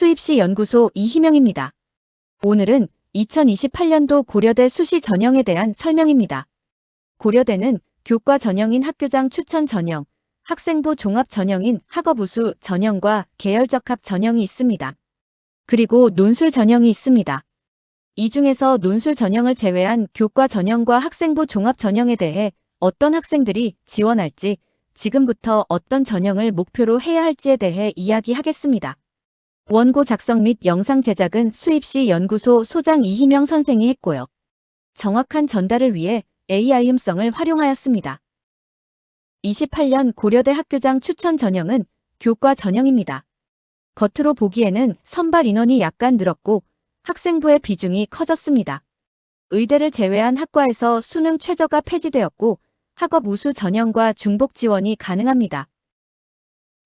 수입시 연구소 이희명입니다. 오늘은 2028년도 고려대 수시 전형에 대한 설명입니다. 고려대는 교과 전형인 학교장 추천 전형, 학생부 종합 전형인 학업우수 전형과 계열적합 전형이 있습니다. 그리고 논술 전형이 있습니다. 이 중에서 논술 전형을 제외한 교과 전형과 학생부 종합 전형에 대해 어떤 학생들이 지원할지, 지금부터 어떤 전형을 목표로 해야 할지에 대해 이야기하겠습니다. 원고 작성 및 영상 제작은 수입시 연구소 소장 이희명 선생이 했고요. 정확한 전달을 위해 AI 음성을 활용하였습니다. 28년 고려대 학교장 추천 전형은 교과 전형입니다. 겉으로 보기에는 선발 인원이 약간 늘었고 학생부의 비중이 커졌습니다. 의대를 제외한 학과에서 수능 최저가 폐지되었고 학업 우수 전형과 중복 지원이 가능합니다.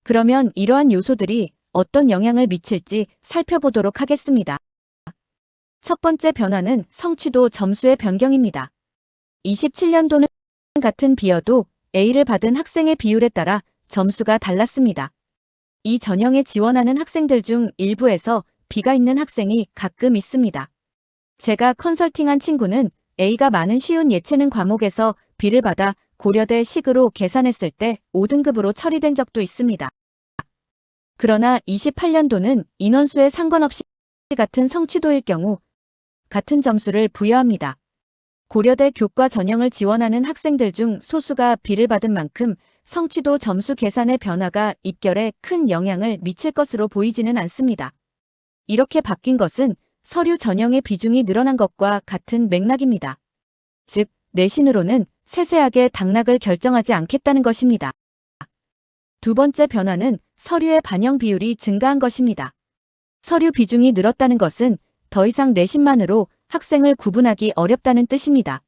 그러면 이러한 요소들이 어떤 영향을 미칠지 살펴보도록 하겠습니다. 첫 번째 변화는 성취도 점수의 변경입니다. 27년도는 같은 B여도 A를 받은 학생의 비율에 따라 점수가 달랐습니다. 이 전형에 지원하는 학생들 중 일부에서 B가 있는 학생이 가끔 있습니다. 제가 컨설팅한 친구는 A가 많은 쉬운 예체능 과목에서 B를 받아 고려대 식으로 계산했을 때 5등급으로 처리된 적도 있습니다. 그러나 28년도는 인원수에 상관없이 같은 성취도일 경우 같은 점수를 부여합니다. 고려대 교과 전형을 지원하는 학생들 중 소수가 B를 받은 만큼 성취도 점수 계산의 변화가 입결에 큰 영향을 미칠 것으로 보이지는 않습니다. 이렇게 바뀐 것은 서류 전형의 비중이 늘어난 것과 같은 맥락입니다. 즉, 내신으로는 세세하게 당락을 결정하지 않겠다는 것입니다. 두 번째 변화는 서류의 반영 비율이 증가한 것입니다. 서류 비중이 늘었다는 것은 더 이상 내신만으로 학생을 구분하기 어렵다는 뜻입니다.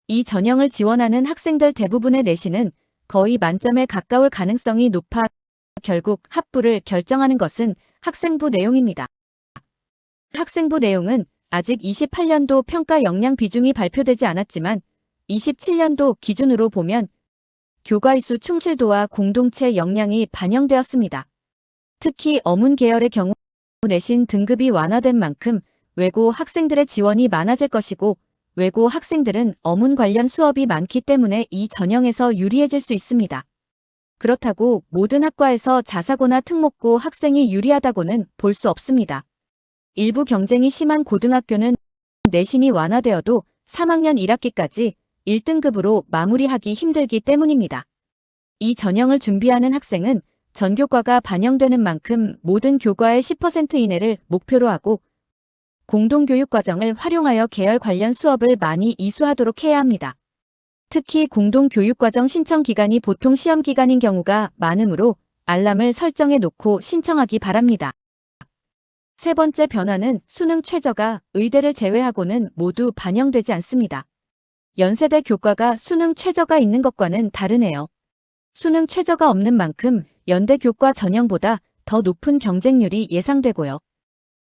이 전형을 지원하는 학생들 대부분의 내신은 거의 만점에 가까울 가능성이 높아 결국 합부를 결정하는 것은 학생부 내용입니다. 학생부 내용은 아직 28년도 평가 역량 비중이 발표되지 않았지만 27년도 기준으로 보면 교과이수 충실도와 공동체 역량이 반영되었습니다. 특히 어문 계열의 경우 내신 등급이 완화된 만큼 외고 학생들의 지원이 많아질 것이고 외고 학생들은 어문 관련 수업이 많기 때문에 이 전형에서 유리해질 수 있습니다. 그렇다고 모든 학과에서 자사고나 특목고 학생이 유리하다고는 볼 수 없습니다. 일부 경쟁이 심한 고등학교는 내신이 완화되어도 3학년 1학기까지 1등급으로 마무리하기 힘들기 때문입니다. 이 전형을 준비하는 학생은 전교과가 반영되는 만큼 모든 교과의 10% 이내를 목표로 하고 공동교육과정을 활용하여 계열 관련 수업을 많이 이수하도록 해야 합니다. 특히 공동교육과정 신청 기간이 보통 시험 기간인 경우가 많으므로 알람을 설정해 놓고 신청하기 바랍니다. 세 번째 변화는 수능 최저가 의대를 제외하고는 모두 반영되지 않습니다. 연세대 교과가 수능 최저가 있는 것과는 다르네요. 수능 최저가 없는 만큼 연대 교과 전형보다 더 높은 경쟁률이 예상되고요.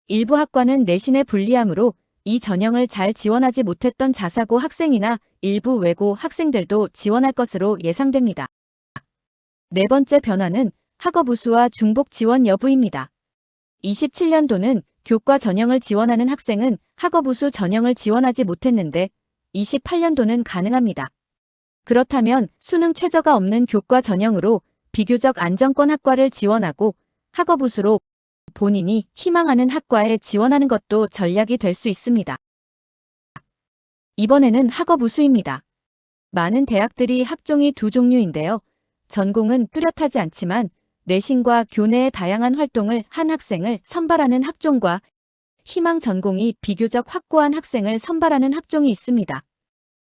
일부 학과는 내신에 불리하므로 이 전형을 잘 지원하지 못했던 자사고 학생이나 일부 외고 학생들도 지원할 것으로 예상됩니다. 네 번째 변화는 학업 우수와 중복 지원 여부입니다. 27년도는 교과 전형을 지원하는 학생은 학업 우수 전형을 지원하지 못했는데 28년도는 가능합니다. 그렇다면 수능 최저가 없는 교과 전형으로 비교적 안정권 학과를 지원하고 학업 우수로 본인이 희망하는 학과에 지원하는 것도 전략이 될 수 있습니다. 이번에는 학업 우수입니다. 많은 대학들이 학종이 두 종류인데요. 전공은 뚜렷하지 않지만 내신과 교내의 다양한 활동을 한 학생을 선발하는 학종과 희망 전공이 비교적 확고한 학생을 선발하는 학종이 있습니다.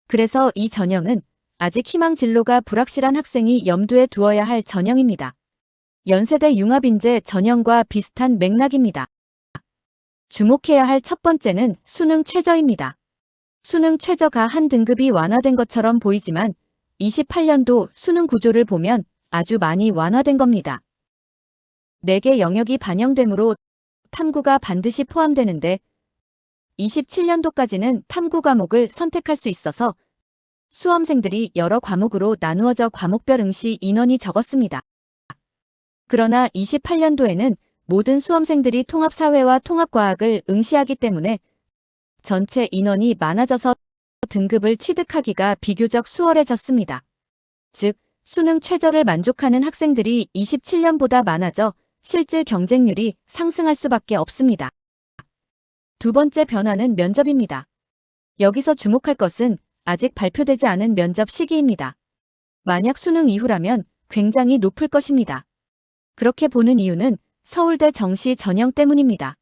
그래서 이 전형은 아직 희망 진로가 불확실한 학생이 염두에 두어야 할 전형입니다. 연세대 융합인재 전형과 비슷한 맥락입니다. 주목해야 할 첫 번째는 수능 최저입니다. 수능 최저가 한 등급이 완화된 것처럼 보이지만 28년도 수능 구조를 보면 아주 많이 완화된 겁니다. 4개 영역이 반영되므로 탐구가 반드시 포함되는데 27년도까지는 탐구 과목을 선택할 수 있어서 수험생들이 여러 과목으로 나누어져 과목별 응시 인원이 적었습니다. 그러나 28년도에는 모든 수험생들이 통합사회와 통합과학을 응시하기 때문에 전체 인원이 많아져서 등급을 취득하기가 비교적 수월해졌습니다. 즉, 수능 최저를 만족하는 학생들이 27년보다 많아져 실질 경쟁률이 상승할 수밖에 없습니다. 두 번째 변화는 면접입니다. 여기서 주목할 것은 아직 발표되지 않은 면접 시기입니다. 만약 수능 이후라면 굉장히 높을 것입니다. 그렇게 보는 이유는 서울대 정시 전형 때문입니다.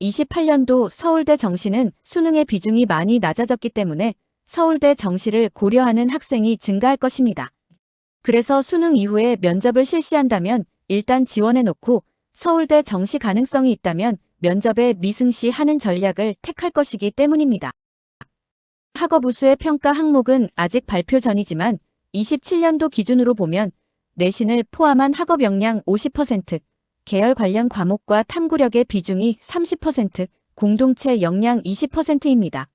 28년도 서울대 정시는 수능의 비중이 많이 낮아졌기 때문에 서울대 정시를 고려하는 학생이 증가할 것입니다. 그래서 수능 이후에 면접을 실시한다면 일단 지원해놓고 서울대 정시 가능성이 있다면 면접에 미승시하는 전략을 택할 것이기 때문입니다. 학업 우수의 평가 항목은 아직 발표 전이지만 27년도 기준으로 보면 내신을 포함한 학업 역량 50%, 계열 관련 과목과 탐구력의 비중이 30%, 공동체 역량 20%입니다.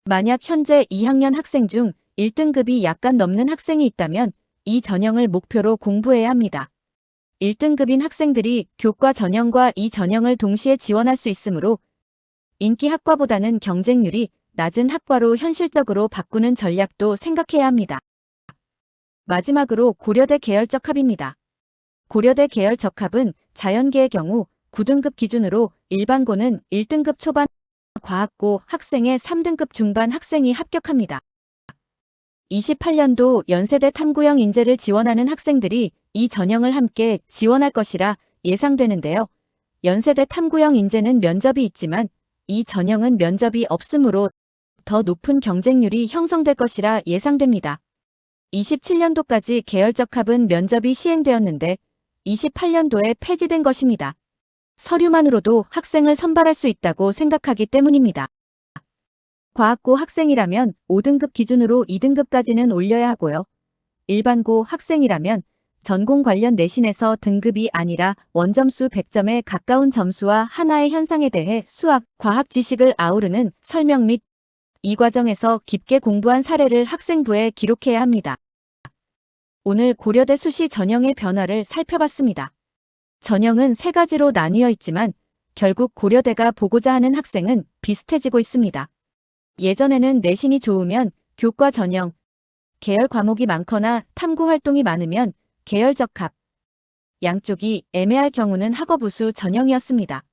만약 현재 2학년 학생 중 1등급이 약간 넘는 학생이 있다면 이 전형을 목표로 공부해야 합니다. 1등급인 학생들이 교과 전형과 이 전형을 동시에 지원할 수 있으므로 인기 학과보다는 경쟁률이 낮은 학과로 현실적으로 바꾸는 전략도 생각해야 합니다. 마지막으로 고려대 계열적합입니다. 고려대 계열적합은 자연계의 경우 9등급 기준으로 일반고는 1등급 초반 과학고 학생의 3등급 중반 학생이 합격합니다. 28년도 연세대 탐구형 인재를 지원하는 학생들이 이 전형을 함께 지원할 것이라 예상되는데요. 연세대 탐구형 인재는 면접이 있지만 이 전형은 면접이 없으므로 더 높은 경쟁률이 형성될 것이라 예상됩니다. 27년도까지 계열적합은 면접이 시행되었는데 28년도에 폐지된 것입니다. 서류만으로도 학생을 선발할 수 있다고 생각하기 때문입니다. 과학고 학생이라면 5등급 기준으로 2등급까지는 올려야 하고요. 일반고 학생이라면 전공 관련 내신에서 등급이 아니라 원점수 100점에 가까운 점수와 하나의 현상에 대해 수학, 과학 지식을 아우르는 설명 및 이 과정에서 깊게 공부한 사례를 학생부에 기록해야 합니다. 오늘 고려대 수시 전형의 변화를 살펴봤습니다. 전형은 세 가지로 나뉘어 있지만 결국 고려대가 보고자 하는 학생은 비슷해지고 있습니다. 예전에는 내신이 좋으면 교과 전형, 계열 과목이 많거나 탐구 활동이 많으면 계열적합, 양쪽이 애매할 경우는 학업우수 전형이었습니다.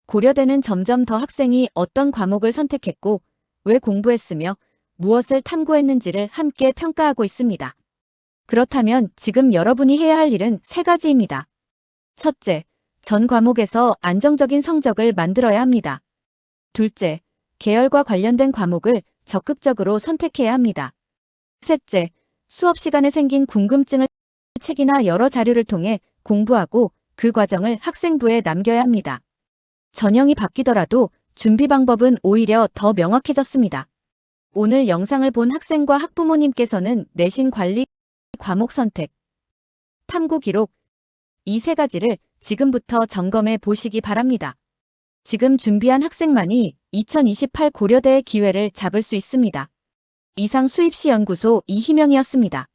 고려대는 점점 더 학생이 어떤 과목을 선택했고 왜 공부했으며 무엇을 탐구했는지를 함께 평가하고 있습니다. 그렇다면 지금 여러분이 해야 할 일은 세 가지입니다. 첫째, 전 과목에서 안정적인 성적을 만들어야 합니다. 둘째, 계열과 관련된 과목을 적극적으로 선택해야 합니다. 셋째, 수업 시간에 생긴 궁금증을 책이나 여러 자료를 통해 공부하고 그 과정을 학생부에 남겨야 합니다. 전형이 바뀌더라도 준비 방법은 오히려 더 명확해졌습니다. 오늘 영상을 본 학생과 학부모님께서는 내신 관리, 과목 선택, 탐구 기록 이 세 가지를 지금부터 점검해 보시기 바랍니다. 지금 준비한 학생만이 2028 고려대의 기회를 잡을 수 있습니다. 이상 수입시 연구소 이희명이었습니다.